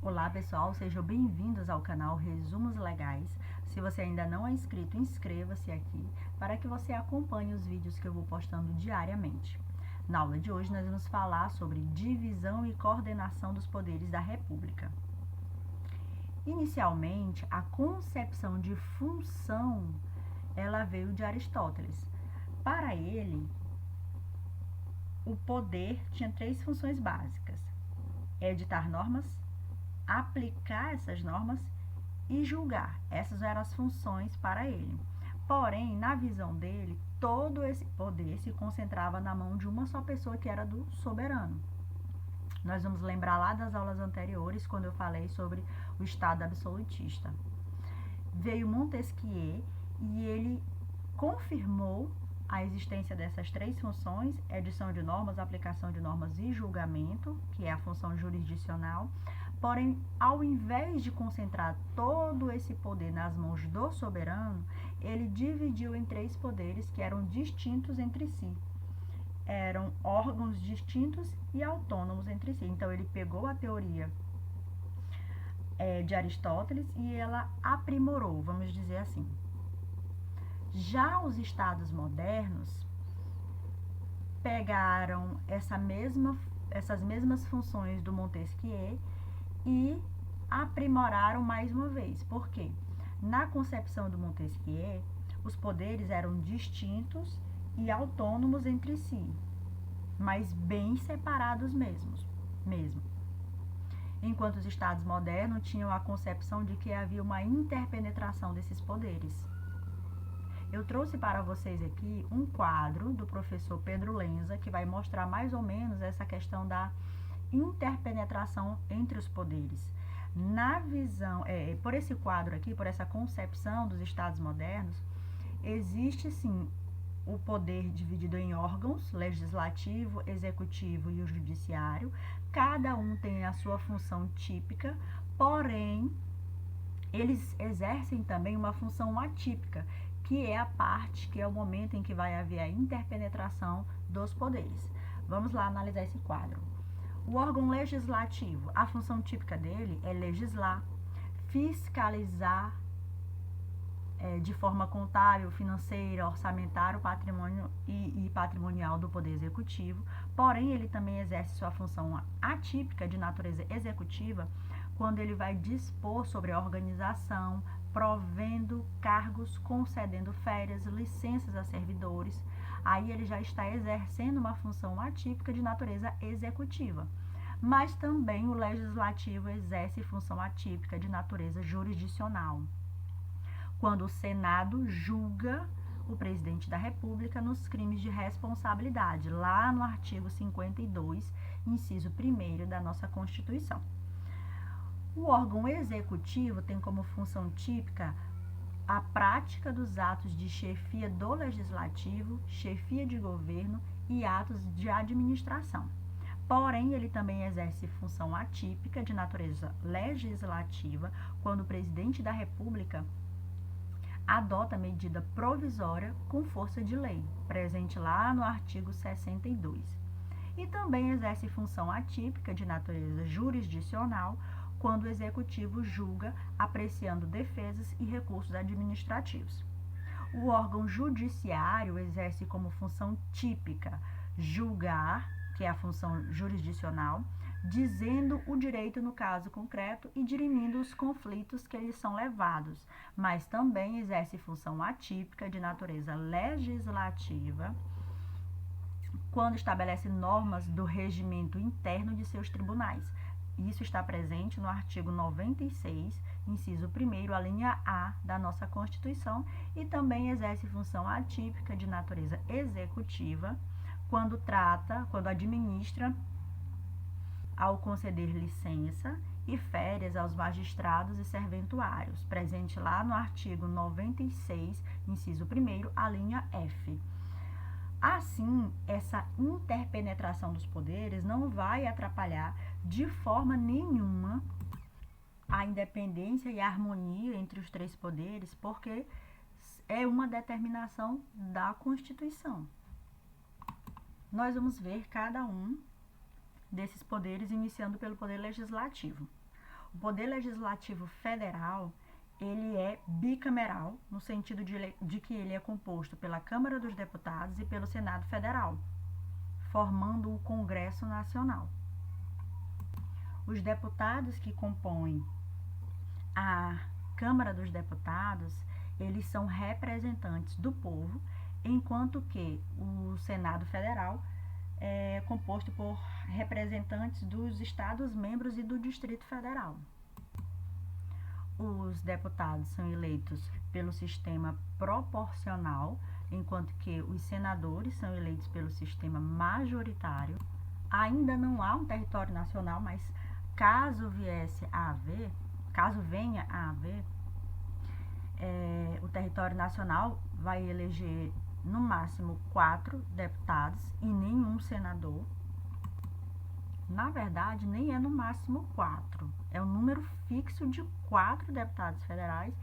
Olá pessoal, sejam bem-vindos ao canal Resumos Legais. Se você ainda não é inscrito, inscreva-se aqui para que você acompanhe os vídeos que eu vou postando diariamente. Na aula de hoje nós vamos falar sobre divisão e coordenação dos poderes da República. Inicialmente, a concepção de função ela veio de Aristóteles. Para ele, o poder tinha três funções básicas: editar normas, aplicar essas normas e julgar. Essas eram as funções para ele. Porém, na visão dele, todo esse poder se concentrava na mão de uma só pessoa, que era do soberano. Nós vamos lembrar lá das aulas anteriores, quando eu falei sobre o Estado absolutista. Veio Montesquieu e ele confirmou a existência dessas três funções: edição de normas, aplicação de normas e julgamento, que é a função jurisdicional. Porém, ao invés de concentrar todo esse poder nas mãos do soberano, ele dividiu em três poderes que eram distintos entre si. Eram órgãos distintos e autônomos entre si. Então, ele pegou a teoria de Aristóteles e ela aprimorou, vamos dizer assim. Já os estados modernos pegaram essas mesmas funções do Montesquieu e aprimoraram mais uma vez. Por quê? Na concepção do Montesquieu, os poderes eram distintos e autônomos entre si, mas bem separados mesmo. Enquanto os estados modernos tinham a concepção de que havia uma interpenetração desses poderes. Eu trouxe para vocês aqui um quadro do professor Pedro Lenza, que vai mostrar mais ou menos essa questão da interpenetração entre os poderes. Na visão, por esse quadro aqui, por essa concepção dos estados modernos, existe sim o poder dividido em órgãos: legislativo, executivo e o judiciário. Cada um tem a sua função típica, porém, eles exercem também uma função atípica, que é a parte, que é o momento em que vai haver a interpenetração dos poderes. Vamos lá analisar esse quadro. O órgão legislativo, a função típica dele é legislar, fiscalizar de forma contábil, financeira, orçamentária, patrimônio e patrimonial do Poder Executivo. Porém, ele também exerce sua função atípica de natureza executiva quando ele vai dispor sobre a organização, provendo cargos, concedendo férias, licenças a servidores. Aí ele já está exercendo uma função atípica de natureza executiva. Mas também o legislativo exerce função atípica de natureza jurisdicional, quando o Senado julga o presidente da República nos crimes de responsabilidade, lá no artigo 52, inciso 1º da nossa Constituição. O órgão executivo tem como função típica a prática dos atos de chefia do legislativo, chefia de governo e atos de administração. Porém, ele também exerce função atípica de natureza legislativa quando o presidente da República adota medida provisória com força de lei, presente lá no artigo 62. E também exerce função atípica de natureza jurisdicional quando o executivo julga, apreciando defesas e recursos administrativos. O órgão judiciário exerce como função típica julgar, que é a função jurisdicional, dizendo o direito no caso concreto e dirimindo os conflitos que lhes são levados, mas também exerce função atípica de natureza legislativa quando estabelece normas do regimento interno de seus tribunais. Isso está presente no artigo 96, inciso 1º, a linha A da nossa Constituição, e também exerce função atípica de natureza executiva quando administra ao conceder licença e férias aos magistrados e serventuários, presente lá no artigo 96, inciso 1º, a linha F. Assim, essa interpenetração dos poderes não vai atrapalhar de forma nenhuma a independência e a harmonia entre os três poderes, porque é uma determinação da Constituição. Nós vamos ver cada um desses poderes, iniciando pelo poder legislativo. O Poder Legislativo Federal, ele é bicameral, no sentido de que ele é composto pela Câmara dos Deputados e pelo Senado Federal, formando o Congresso Nacional. Os deputados que compõem a Câmara dos Deputados, eles são representantes do povo, enquanto que o Senado Federal é composto por representantes dos estados membros e do Distrito Federal. Os deputados são eleitos pelo sistema proporcional, enquanto que os senadores são eleitos pelo sistema majoritário. Ainda não há um território nacional, mas caso venha a haver, o território nacional vai eleger no máximo 4 deputados e nenhum senador. Na verdade, nem é no máximo 4, é um número fixo de 4 deputados federais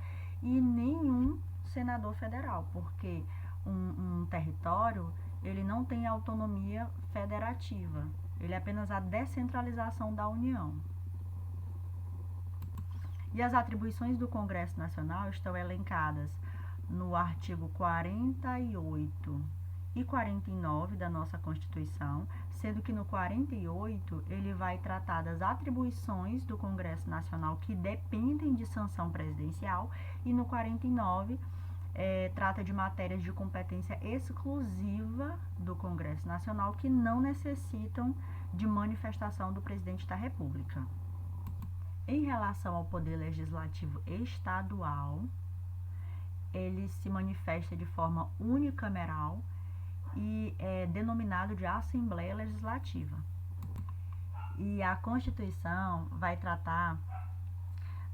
e nenhum senador federal, porque um território, ele não tem autonomia federativa, ele é apenas a descentralização da União. E as atribuições do Congresso Nacional estão elencadas no artigo 48 e 49 da nossa Constituição, sendo que no 48 ele vai tratar das atribuições do Congresso Nacional que dependem de sanção presidencial e no 49 trata de matérias de competência exclusiva do Congresso Nacional que não necessitam de manifestação do presidente da República. Em relação ao Poder Legislativo Estadual, ele se manifesta de forma unicameral e é denominado de Assembleia Legislativa. E a Constituição vai tratar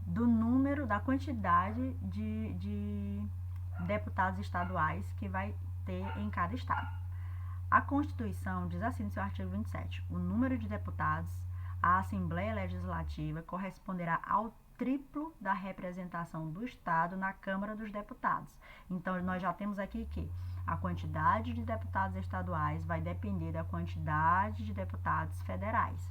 do número, da quantidade de deputados estaduais que vai ter em cada estado. A Constituição diz assim no seu artigo 27, o número de deputados à Assembleia Legislativa corresponderá ao triplo da representação do Estado na Câmara dos Deputados. Então, nós já temos aqui que a quantidade de deputados estaduais vai depender da quantidade de deputados federais.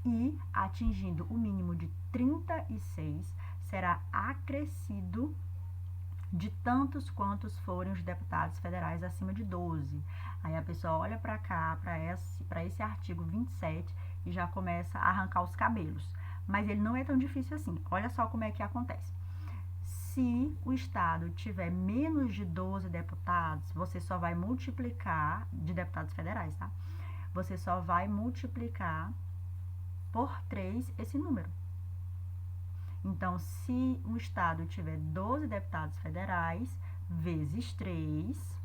E, atingindo o mínimo de 36, será acrescido de tantos quantos forem os deputados federais acima de 12. Aí a pessoa olha para cá, para esse artigo 27 e já começa a arrancar os cabelos. Mas ele não é tão difícil assim. Olha só como é que acontece. Se o estado tiver menos de 12 deputados, você só vai multiplicar, de deputados federais, tá? Você só vai multiplicar por 3 esse número. Então, se o estado tiver 12 deputados federais, vezes 3,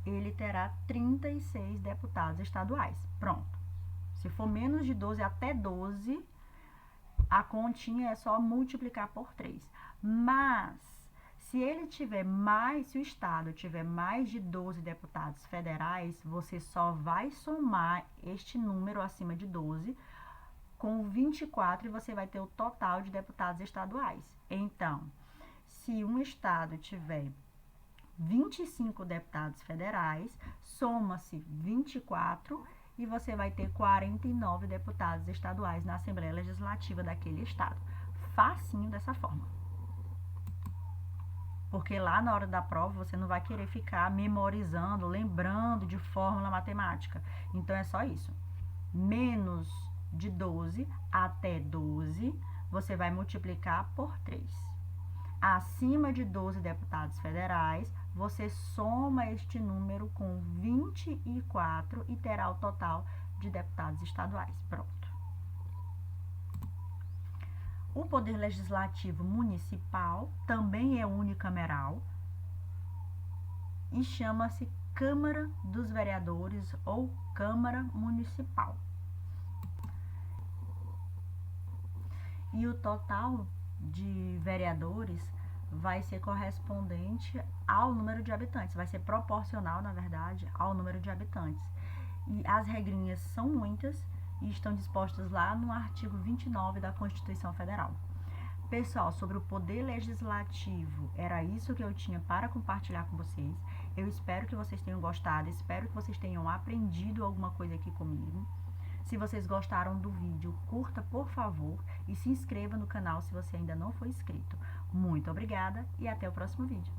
ele terá 36 deputados estaduais. Pronto. Se for menos de 12 até 12, a continha é só multiplicar por 3. Mas, se o estado tiver mais de 12 deputados federais, você só vai somar este número acima de 12 com 24 e você vai ter o total de deputados estaduais. Então, se um estado tiver 25 deputados federais, soma-se 24 e você vai ter 49 deputados estaduais na Assembleia Legislativa daquele estado. Facinho dessa forma. Porque lá na hora da prova você não vai querer ficar memorizando, lembrando de fórmula matemática. Então é só isso. Menos de 12 até 12, você vai multiplicar por 3. Acima de 12 deputados federais, você soma este número com 24 e terá o total de deputados estaduais. Pronto. O Poder Legislativo Municipal também é unicameral e chama-se Câmara dos Vereadores ou Câmara Municipal. E o total de vereadores vai ser correspondente ao número de habitantes, vai ser proporcional, na verdade, ao número de habitantes. E as regrinhas são muitas e estão dispostas lá no artigo 29 da Constituição Federal. Pessoal, sobre o Poder Legislativo, era isso que eu tinha para compartilhar com vocês. Eu espero que vocês tenham gostado, espero que vocês tenham aprendido alguma coisa aqui comigo. Se vocês gostaram do vídeo, curta por favor e se inscreva no canal se você ainda não for inscrito. Muito obrigada e até o próximo vídeo.